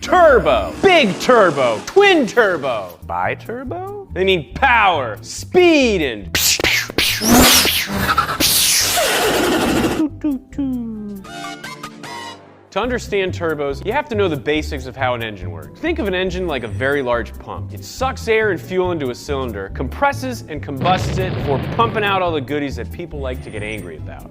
turbo, big turbo, twin turbo. Bi-turbo? They mean power, speed, and To understand turbos, you have to know the basics of how an engine works. Think of an engine like a very large pump. It sucks air and fuel into a cylinder, compresses and combusts it before pumping out all the goodies that people like to get angry about.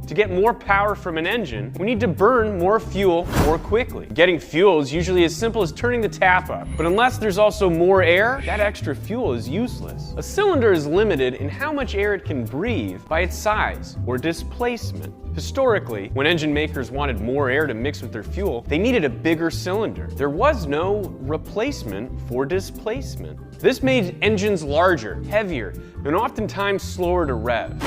To get more power from an engine, we need to burn more fuel more quickly. Getting fuel is usually as simple as turning the tap up, but unless there's also more air, that extra fuel is useless. A cylinder is limited in how much air it can breathe by its size, or displacement. Historically, when engine makers wanted more air to mix with their fuel, they needed a bigger cylinder. There was no replacement for displacement. This made engines larger, heavier, and oftentimes slower to rev.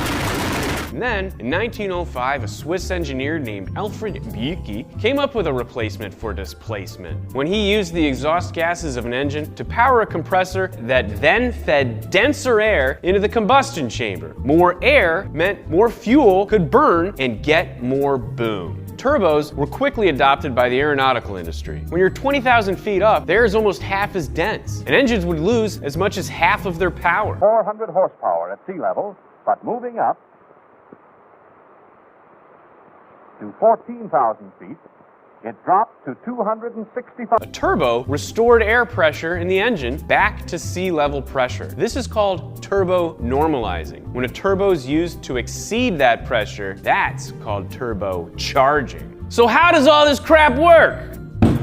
And then, in 1905, a Swiss engineer named Alfred Biecki came up with a replacement for displacement when he used the exhaust gases of an engine to power a compressor that then fed denser air into the combustion chamber. More air meant more fuel could burn and get more boom. Turbos were quickly adopted by the aeronautical industry. When you're 20,000 feet up, the air is almost half as dense, and engines would lose as much as half of their power. 400 horsepower at sea level, but moving up to 14,000 feet, it dropped to 265. A turbo restored air pressure in the engine back to sea level pressure. This is called turbo normalizing. When a turbo is used to exceed that pressure, that's called turbo charging. So how does all this crap work?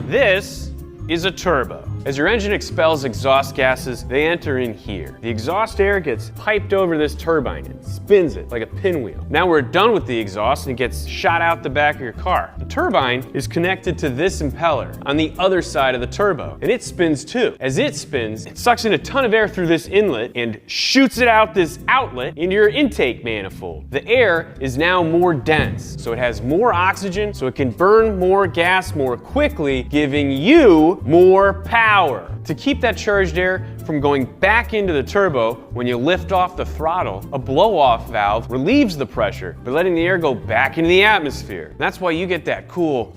This is a turbo. As your engine expels exhaust gases, they enter in here. The exhaust air gets piped over this turbine and spins it like a pinwheel. Now we're done with the exhaust and it gets shot out the back of your car. The turbine is connected to this impeller on the other side of the turbo, and it spins too. As it spins, it sucks in a ton of air through this inlet and shoots it out this outlet into your intake manifold. The air is now more dense, so it has more oxygen, so it can burn more gas more quickly, giving you more power. To keep that charged air from going back into the turbo when you lift off the throttle, a blow-off valve relieves the pressure by letting the air go back into the atmosphere. That's why you get that cool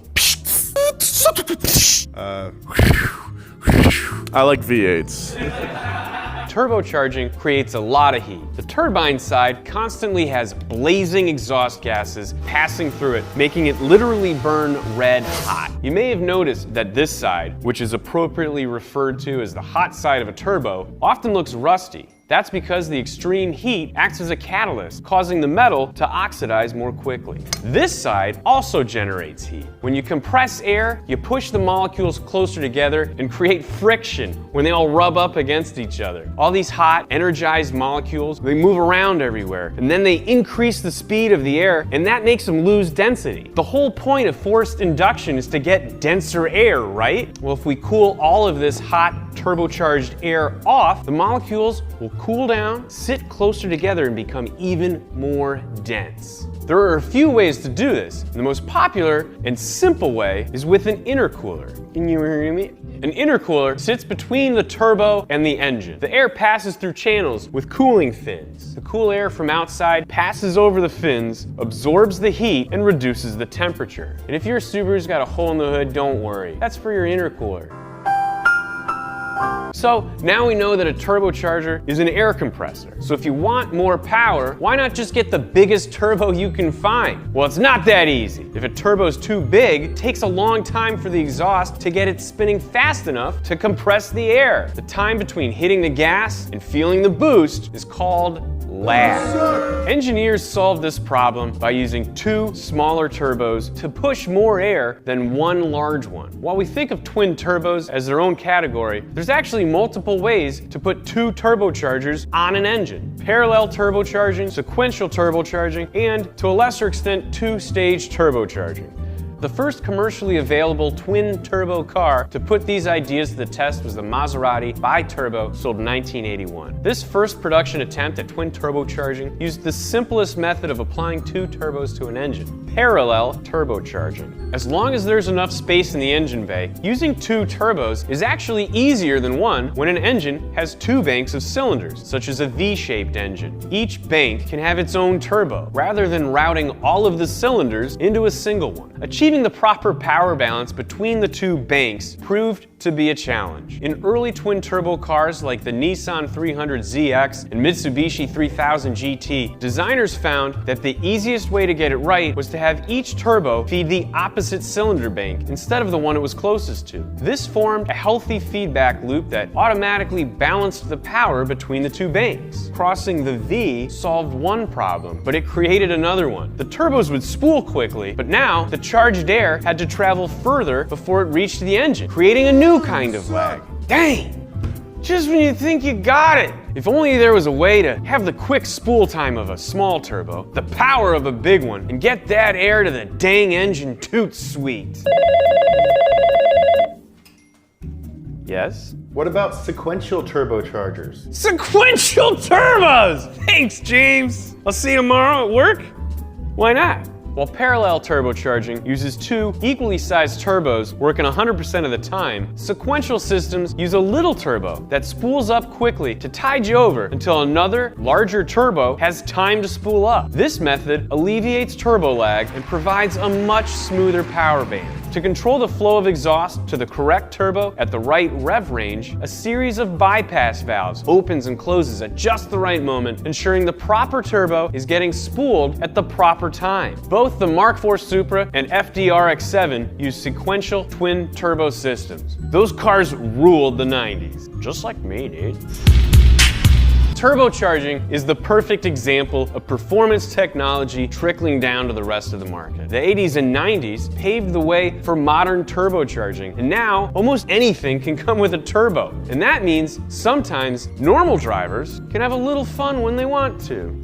I like V8s. Turbocharging creates a lot of heat. The turbine side constantly has blazing exhaust gases passing through it, making it literally burn red hot. You may have noticed that this side, which is appropriately referred to as the hot side of a turbo, often looks rusty. That's because the extreme heat acts as a catalyst, causing the metal to oxidize more quickly. This side also generates heat. When you compress air, you push the molecules closer together and create friction when they all rub up against each other. All these hot, energized molecules, they move around everywhere, and then they increase the speed of the air, and that makes them lose density. The whole point of forced induction is to get denser air, right? Well, if we cool all of this hot, turbocharged air off, the molecules will cool down, sit closer together, and become even more dense. There are a few ways to do this. The most popular and simple way is with an intercooler. Can you hear me? An intercooler sits between the turbo and the engine. The air passes through channels with cooling fins. The cool air from outside passes over the fins, absorbs the heat, and reduces the temperature. And if your Subaru's got a hole in the hood, don't worry. That's for your intercooler. So now we know that a turbocharger is an air compressor. So if you want more power, why not just get the biggest turbo you can find? Well, it's not that easy. If a turbo's too big, it takes a long time for the exhaust to get it spinning fast enough to compress the air. The time between hitting the gas and feeling the boost is called lag. Engineers solved this problem by using two smaller turbos to push more air than one large one. While we think of twin turbos as their own category, there's actually multiple ways to put two turbochargers on an engine. Parallel turbocharging, sequential turbocharging, and to a lesser extent, two-stage turbocharging. The first commercially available twin-turbo car to put these ideas to the test was the Maserati bi-turbo, sold in 1981. This first production attempt at twin turbocharging used the simplest method of applying two turbos to an engine: parallel turbocharging. As long as there's enough space in the engine bay, using two turbos is actually easier than one when an engine has two banks of cylinders, such as a V-shaped engine. Each bank can have its own turbo, rather than routing all of the cylinders into a single one. Achieving Achieving the proper power balance between the two banks proved to be a challenge. In early twin-turbo cars like the Nissan 300ZX and Mitsubishi 3000 GT, designers found that the easiest way to get it right was to have each turbo feed the opposite cylinder bank instead of the one it was closest to. This formed a healthy feedback loop that automatically balanced the power between the two banks. Crossing the V solved one problem, but it created another one. The turbos would spool quickly, but now the charged air had to travel further before it reached the engine, creating a new kind of lag. Dang! Just when you think you got it! If only there was a way to have the quick spool time of a small turbo, the power of a big one, and get that air to the dang engine toot sweet. Yes? What about sequential turbochargers? Sequential turbos! Thanks, James! I'll see you tomorrow at work? Why not? While parallel turbocharging uses two equally sized turbos working 100% of the time, sequential systems use a little turbo that spools up quickly to tide you over until another, larger turbo has time to spool up. This method alleviates turbo lag and provides a much smoother power band. To control the flow of exhaust to the correct turbo at the right rev range, a series of bypass valves opens and closes at just the right moment, ensuring the proper turbo is getting spooled at the proper time. Both the Mark IV Supra and FD-RX-7 use sequential twin turbo systems. Those cars ruled the 90s. Just like me, dude. Turbocharging is the perfect example of performance technology trickling down to the rest of the market. The 80s and 90s paved the way for modern turbocharging, and now almost anything can come with a turbo. And that means sometimes normal drivers can have a little fun when they want to.